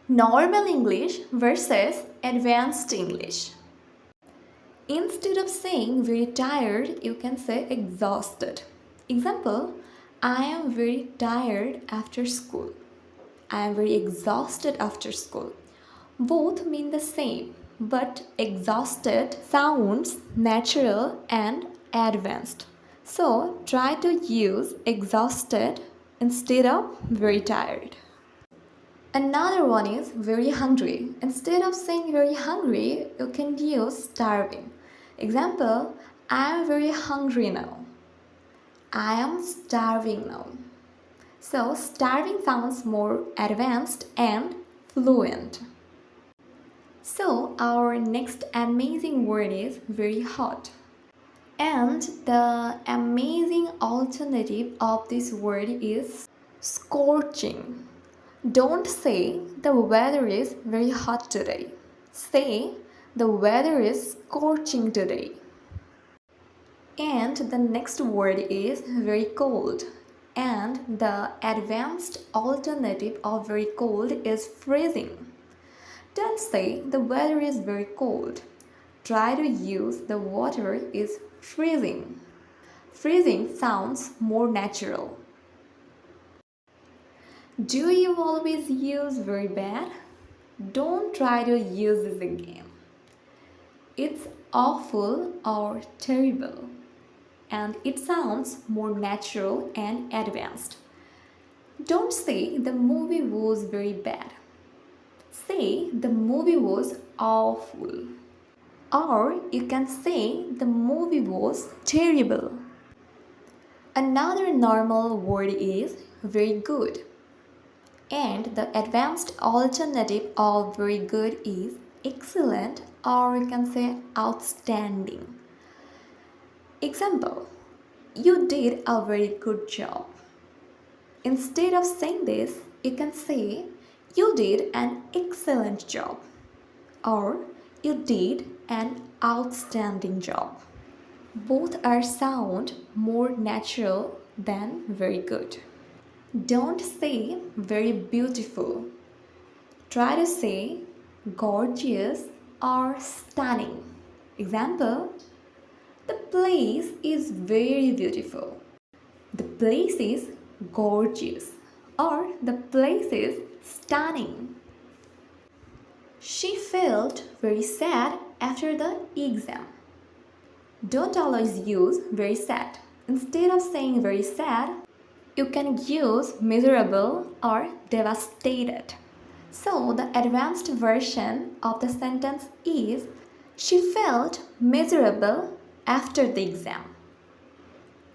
Normal English versus advanced English. Instead of saying very tired, you can say exhausted. Example, I am very tired after school. I am very exhausted after school. Both mean the same, but exhausted sounds natural and advanced. So try to use exhausted instead of very tired. Another one is very hungry. Instead of saying very hungry, you can use starving. Example, I am very hungry now. I am starving now. So, starving sounds more advanced and fluent. So, our next amazing word is very hot. And the amazing alternative of this word is scorching. Don't say the weather is very hot today. Say the weather is scorching today. And the next word is very cold. And the advanced alternative of very cold is freezing. Don't say the weather is very cold. Try to use the water is freezing. Freezing sounds more natural. Do you always use very bad? Don't try to use this again. It's awful or terrible, and it sounds more natural and advanced. Don't say the movie was very bad. Say the movie was awful. Or you can say the movie was terrible. Another normal word is very good. And the advanced alternative of very good is excellent, or you can say outstanding. Example, you did a very good job. Instead of saying this, you can say you did an excellent job, or you did an outstanding job. Both are sound more natural than very good. Don't say very beautiful. Try to say gorgeous or stunning. Example, the place is very beautiful. The place is gorgeous, or the place is stunning. She felt very sad after the exam. Don't always use very sad. Instead of saying very sad, you can use miserable or devastated. So, the advanced version of the sentence is she felt miserable after the exam.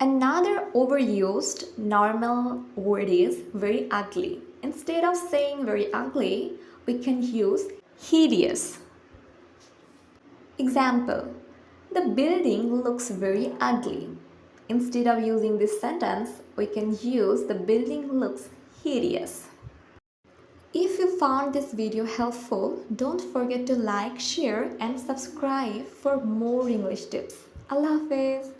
Another overused normal word is very ugly. Instead of saying very ugly, we can use hideous. Example, the building looks very ugly. Instead of using this sentence, we can use the building looks hideous. If you found this video helpful, don't forget to like, share and subscribe for more English tips. Allah Hafiz.